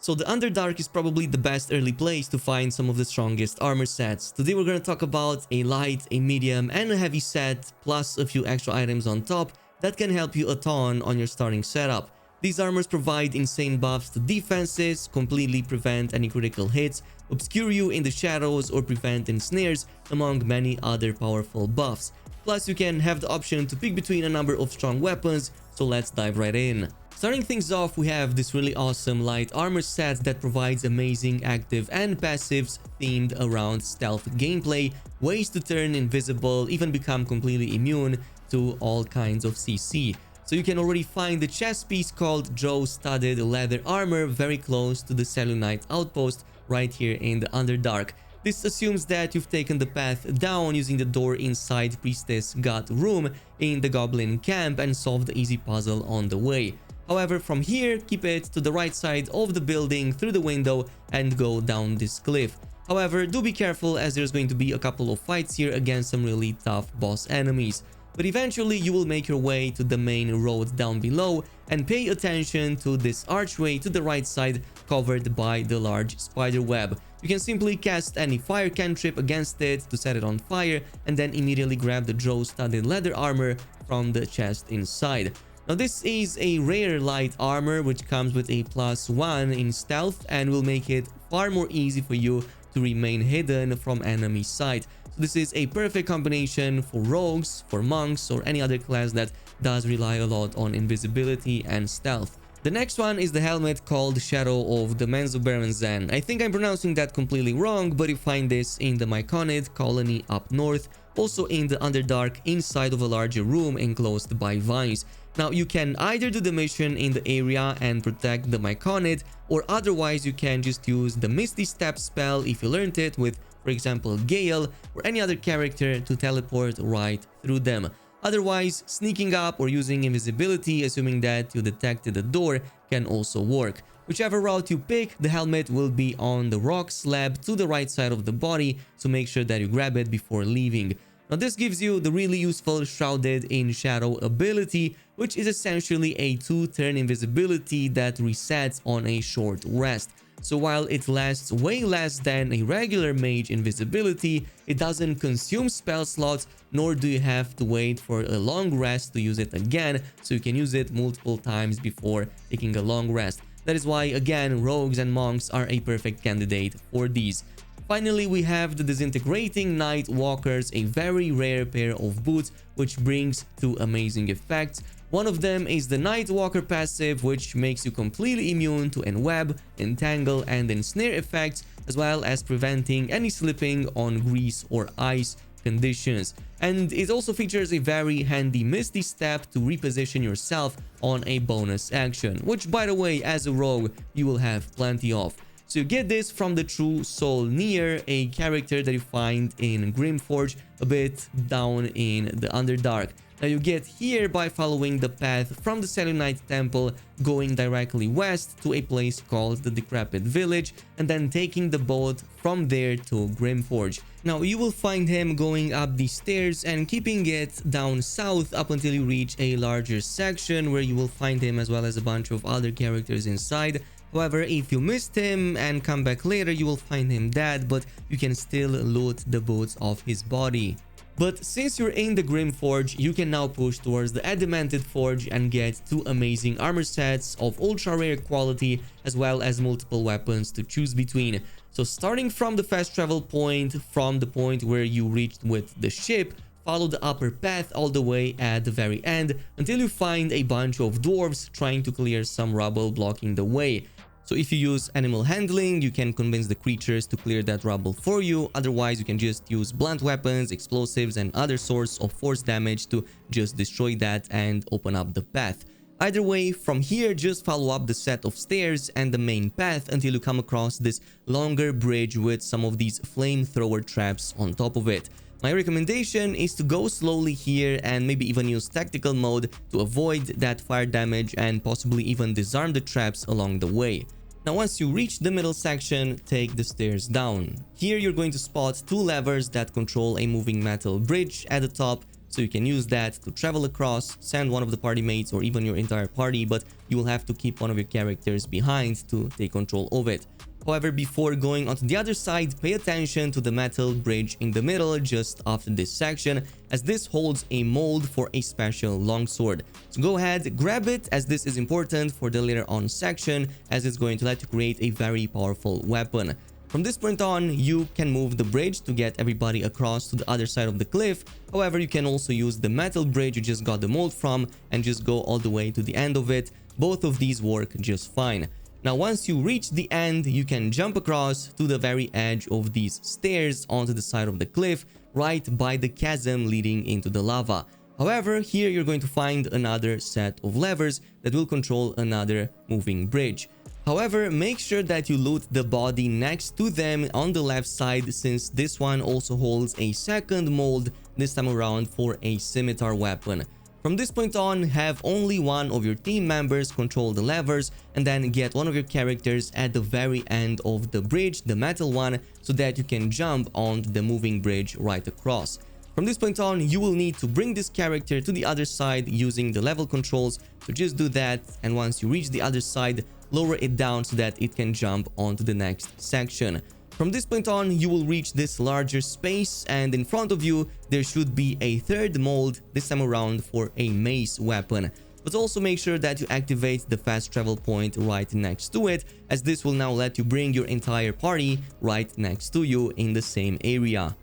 So the Underdark is probably the best early place to find some of the strongest armor sets. Today we're going to talk about a light, a medium, and a heavy set, plus a few extra items on top that can help you a ton on your starting setup. These armors provide insane buffs to defenses, completely prevent any critical hits, obscure you in the shadows, or prevent ensnares, among many other powerful buffs. Plus, you can have the option to pick between a number of strong weapons, so let's dive right in. Starting things off, we have this really awesome light armor set that provides amazing active and passives themed around stealth gameplay, ways to turn invisible, even become completely immune to all kinds of CC. So you can already find the chest piece called Drow studded leather armor very close to the Selenite outpost right here in the Underdark. This assumes that you've taken the path down using the door inside Priestess God room in the Goblin camp and solved the easy puzzle on the way. However, from here, keep it to the right side of the building through the window and go down this cliff. However, do be careful as there's going to be a couple of fights here against some really tough boss enemies. But eventually you will make your way to the main road down below and pay attention to this archway to the right side covered by the large spider web. You can simply cast any fire cantrip against it to set it on fire and then immediately grab the Drow studded leather armor from the chest inside. Now this is a rare light armor which comes with a +1 in stealth and will make it far more easy for you to remain hidden from enemy sight. So this is a perfect combination for rogues, for monks, or any other class that does rely a lot on invisibility and stealth. The next one is the helmet called Shadow of the Menzoberranzan. I think I'm pronouncing that completely wrong, but you find this in the Myconid colony up north, also in the Underdark inside of a larger room enclosed by vines. Now you can either do the mission in the area and protect the Myconid, or otherwise you can just use the Misty Step spell if you learned it with, for example, Gale or any other character to teleport right through them. Otherwise, sneaking up or using invisibility, assuming that you detected the door, can also work. Whichever route you pick, the helmet will be on the rock slab to the right side of the body, so make sure that you grab it before leaving. Now this gives you the really useful Shrouded in Shadow ability, which is essentially a 2-turn invisibility that resets on a short rest. So while it lasts way less than a regular mage invisibility, it doesn't consume spell slots, nor do you have to wait for a long rest to use it again, so you can use it multiple times before taking a long rest. That is why, again, rogues and monks are a perfect candidate for these. Finally, we have the Disintegrating Night Walkers, a very rare pair of boots which brings two amazing effects. One of them is the Night Walker passive, which makes you completely immune to enweb, entangle, and ensnare effects, as well as preventing any slipping on grease or ice conditions. And it also features a very handy Misty Step to reposition yourself on a bonus action, which, by the way, as a rogue, you will have plenty of. So you get this from the True Soul Near, a character that you find in Grimforge, a bit down in the Underdark. Now you get here by following the path from the Selenite Temple, going directly west to a place called the Decrepit Village, and then taking the boat from there to Grimforge. Now you will find him going up these stairs and keeping it down south up until you reach a larger section where you will find him as well as a bunch of other characters inside. However, if you missed him and come back later, you will find him dead, but you can still loot the boots of his body. But since you're in the Grimforge, you can now push towards the Adamantine Forge and get two amazing armor sets of ultra rare quality, as well as multiple weapons to choose between. So starting from the fast travel point, from the point where you reached with the ship, follow the upper path all the way at the very end until you find a bunch of dwarves trying to clear some rubble blocking the way. So if you use animal handling, you can convince the creatures to clear that rubble for you. Otherwise, you can just use blunt weapons, explosives, and other sorts of force damage to just destroy that and open up the path. Either way, from here, just follow up the set of stairs and the main path until you come across this longer bridge with some of these flamethrower traps on top of it. My recommendation is to go slowly here and maybe even use tactical mode to avoid that fire damage and possibly even disarm the traps along the way. Now once you reach the middle section, take the stairs down. Here you're going to spot two levers that control a moving metal bridge at the top So you can use that to travel across, send one of the party mates or even your entire party, but you will have to keep one of your characters behind to take control of it. However, before going onto the other side, pay attention to the metal bridge in the middle just after this section, as this holds a mold for a special longsword. So go ahead, grab it, as this is important for the later on section, as it's going to let you create a very powerful weapon. From this point on, you can move the bridge to get everybody across to the other side of the cliff. However, you can also use the metal bridge you just got the mold from and just go all the way to the end of it. Both of these work just fine. Now, once you reach the end, you can jump across to the very edge of these stairs onto the side of the cliff, right by the chasm leading into the lava. However, here you're going to find another set of levers that will control another moving bridge. However, make sure that you loot the body next to them on the left side, since this one also holds a second mold, this time around for a scimitar weapon. From this point on, have only one of your team members control the levers and then get one of your characters at the very end of the bridge, the metal one, so that you can jump on the moving bridge right across. From this point on, you will need to bring this character to the other side using the level controls, so just do that, and once you reach the other side, lower it down so that it can jump onto the next section. From this point on, you will reach this larger space, and in front of you, there should be a third mold, this time around for a mace weapon. But also make sure that you activate the fast travel point right next to it, as this will now let you bring your entire party right next to you in the same area.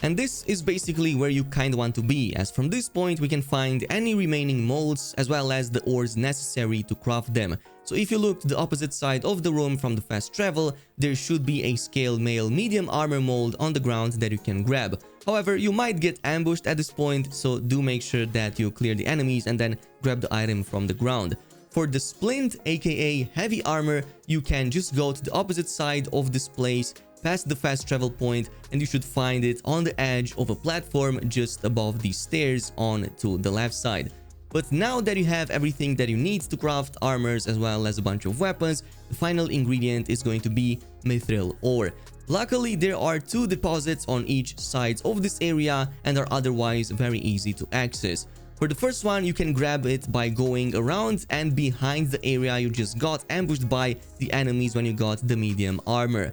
And this is basically where you kind of want to be, as from this point we can find any remaining molds as well as the ores necessary to craft them. So if you look to the opposite side of the room from the fast travel, there should be a scale mail medium armor mold on the ground that you can grab. However, you might get ambushed at this point, so do make sure that you clear the enemies and then grab the item from the ground. For the Splint, aka heavy armor, you can just go to the opposite side of this place, past the fast travel point, and you should find it on the edge of a platform just above these stairs on to the left side. But now that you have everything that you need to craft armors as well as a bunch of weapons, the final ingredient is going to be Mithril Ore. Luckily, there are 2 deposits on each side of this area and are otherwise very easy to access. For the first one, you can grab it by going around and behind the area you just got ambushed by the enemies when you got the medium armor.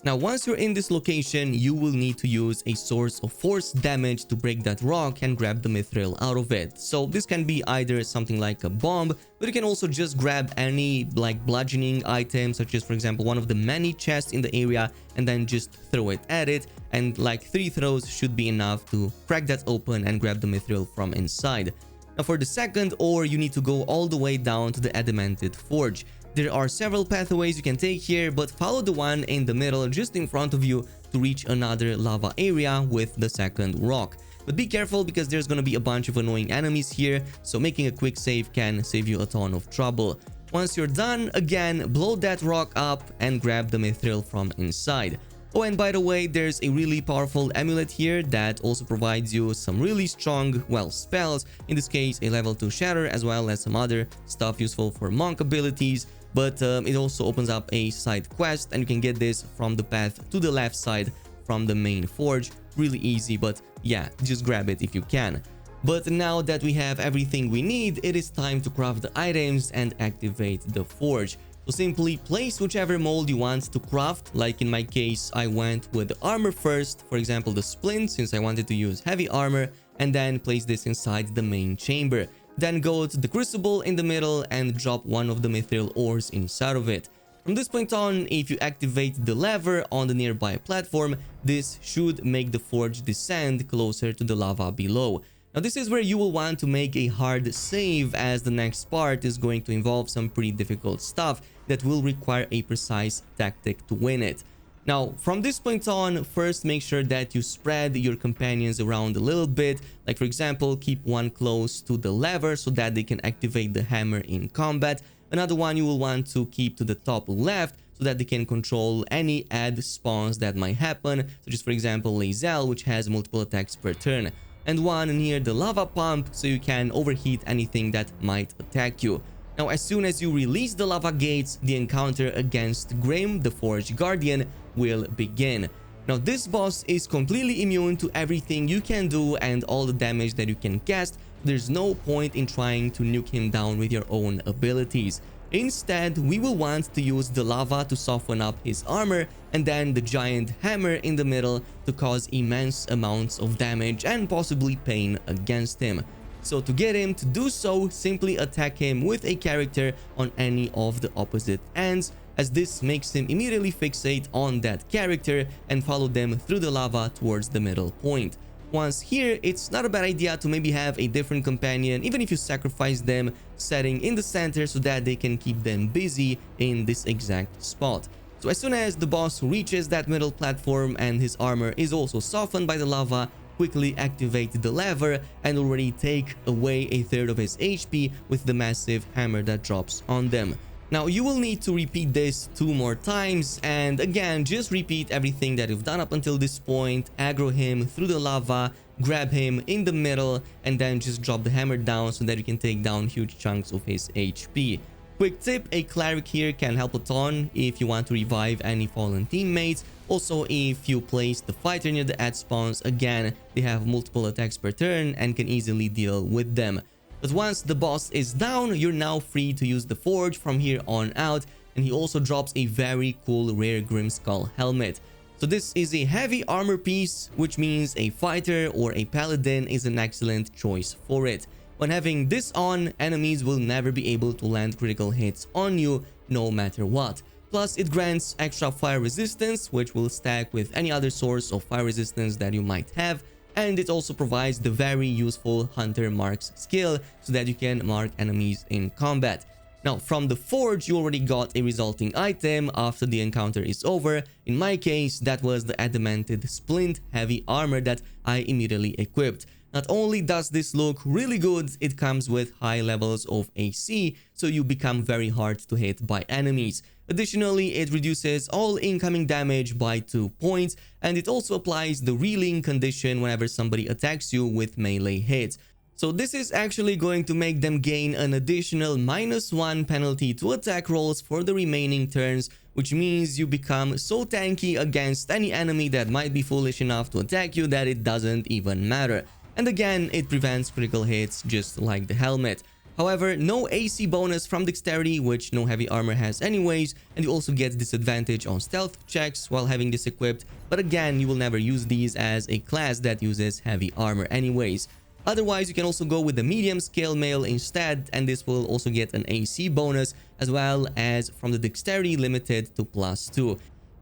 Now, once you're in this location, you will need to use a source of force damage to break that rock and grab the mithril out of it. So this can be either something like a bomb, but you can also just grab any like bludgeoning item, such as for example one of the many chests in the area, and then just throw it at it, and like 3 throws should be enough to crack that open and grab the mithril from inside. Now for the second ore, you need to go all the way down to the Adamantine Forge. There are several pathways you can take here, but follow the one in the middle just in front of you to reach another lava area with the second rock. But be careful because there's gonna be a bunch of annoying enemies here, so making a quick save can save you a ton of trouble. Once you're done, again, blow that rock up and grab the mithril from inside. Oh, and by the way, there's a really powerful amulet here that also provides you some really strong, well, spells. In this case, a level 2 shatter as well as some other stuff useful for monk abilities. But it also opens up a side quest, and you can get this from the path to the left side from the main forge. Really easy, but yeah, just grab it if you can. But now that we have everything we need, it is time to craft the items and activate the forge. So simply place whichever mold you want to craft. Like in my case, I went with the armor first, for example the splint, since I wanted to use heavy armor, and then place this inside the main chamber. Then go to the crucible in the middle and drop one of the mithril ores inside of it. From this point on, if you activate the lever on the nearby platform, this should make the forge descend closer to the lava below. Now this is where you will want to make a hard save, as the next part is going to involve some pretty difficult stuff that will require a precise tactic to win it. Now, from this point on, first make sure that you spread your companions around a little bit. Like for example, keep one close to the lever so that they can activate the hammer in combat. Another one you will want to keep to the top left so that they can control any add spawns that might happen, such as for example Lae'zel, which has multiple attacks per turn. And one near the lava pump so you can overheat anything that might attack you. Now, as soon as you release the lava gates, the encounter against Grim, the Forge Guardian, will begin. Now this boss is completely immune to everything you can do and all the damage that you can cast. There's no point in trying to nuke him down with your own abilities. Instead, we will want to use the lava to soften up his armor and then the giant hammer in the middle to cause immense amounts of damage and possibly pain against him. So to get him to do so, simply attack him with a character on any of the opposite ends, as this makes him immediately fixate on that character and follow them through the lava towards the middle point. Once here, it's not a bad idea to maybe have a different companion, even if you sacrifice them, setting in the center so that they can keep them busy in this exact spot. So as soon as the boss reaches that middle platform and his armor is also softened by the lava, quickly activate the lever and already take away a third of his HP with the massive hammer that drops on them. Now you will need to repeat this 2 more times, and again just repeat everything that you've done up until this point. Aggro him through the lava, grab him in the middle, and then just drop the hammer down so that you can take down huge chunks of his HP. Quick tip, a cleric here can help a ton if you want to revive any fallen teammates. Also, if you place the fighter near the ad spawns, again they have multiple attacks per turn and can easily deal with them. But once the boss is down, you're now free to use the forge from here on out, and he also drops a very cool rare Grimskull helmet. So this is a heavy armor piece, which means a fighter or a paladin is an excellent choice for it. When having this on, enemies will never be able to land critical hits on you no matter what. Plus, it grants extra fire resistance, which will stack with any other source of fire resistance that you might have. And it also provides the very useful Hunter Marks skill so that you can mark enemies in combat. Now, from the forge, you already got a resulting item after the encounter is over. In my case, that was the Adamantine Splint heavy armor that I immediately equipped. Not only does this look really good, it comes with high levels of AC, so you become very hard to hit by enemies. Additionally, it reduces all incoming damage by 2 points, and it also applies the reeling condition whenever somebody attacks you with melee hits. So this is actually going to make them gain an additional -1 penalty to attack rolls for the remaining turns, which means you become so tanky against any enemy that might be foolish enough to attack you that it doesn't even matter. And again, it prevents critical hits just like the helmet. However, no AC bonus from dexterity, which no heavy armor has anyways, and you also get disadvantage on stealth checks while having this equipped, but again, you will never use these as a class that uses heavy armor anyways. Otherwise, you can also go with the medium scale mail instead, and this will also get an AC bonus as well as from the dexterity limited to +2.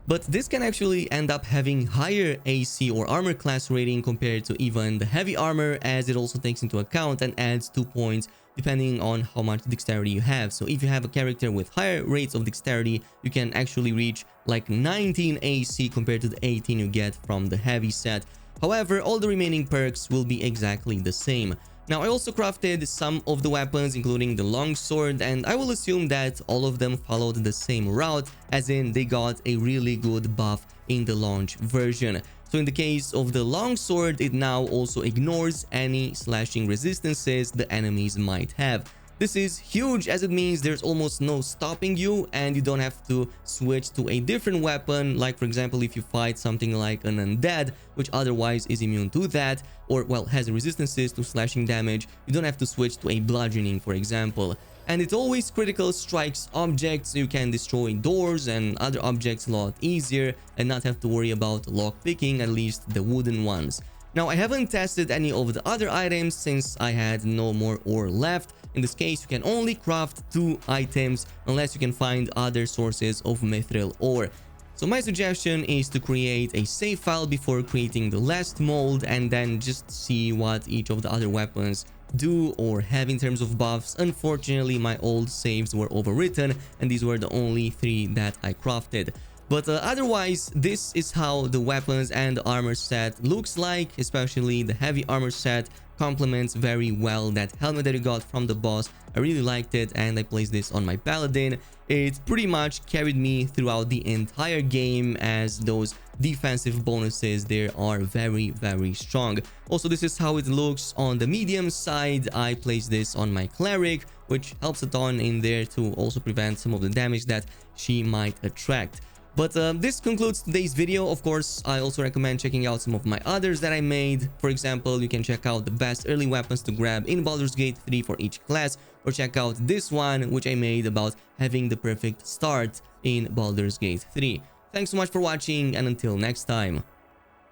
But this can actually end up having higher AC or armor class rating compared to even the heavy armor, as it also takes into account and adds 2 points depending on how much dexterity you have. So if you have a character with higher rates of dexterity, you can actually reach like 19 AC compared to the 18 you get from the heavy set. However, all the remaining perks will be exactly the same. Now, I also crafted some of the weapons, including the Longsword, and I will assume that all of them followed the same route, as in they got a really good buff in the launch version. So in the case of the Longsword, it now also ignores any slashing resistances the enemies might have. This is huge, as it means there's almost no stopping you and you don't have to switch to a different weapon, like for example if you fight something like an undead, which otherwise is immune to that, or well has resistances to slashing damage. You don't have to switch to a bludgeoning, for example. And it always critical strikes objects, so you can destroy doors and other objects a lot easier and not have to worry about lock picking, at least the wooden ones. Now, I haven't tested any of the other items since I had no more ore left. In this case, you can only craft 2 items unless you can find other sources of mithril ore. So my suggestion is to create a save file before creating the last mold and then just see what each of the other weapons do or have in terms of buffs. Unfortunately, my old saves were overwritten and these were the only 3 that I crafted. But otherwise, this is how the weapons and the armor set looks like, especially the heavy armor set complements very well that helmet that you got from the boss. I really liked it and I placed this on my paladin. It pretty much carried me throughout the entire game, as those defensive bonuses there are very strong. Also, this is how it looks on the medium side. I placed this on my cleric, which helps a ton in there to also prevent some of the damage that she might attract. But this concludes today's video. Of course, I also recommend checking out some of my others that I made. For example, you can check out the best early weapons to grab in Baldur's Gate 3 for each class, or check out this one which I made about having the perfect start in Baldur's Gate 3. Thanks so much for watching, and until next time.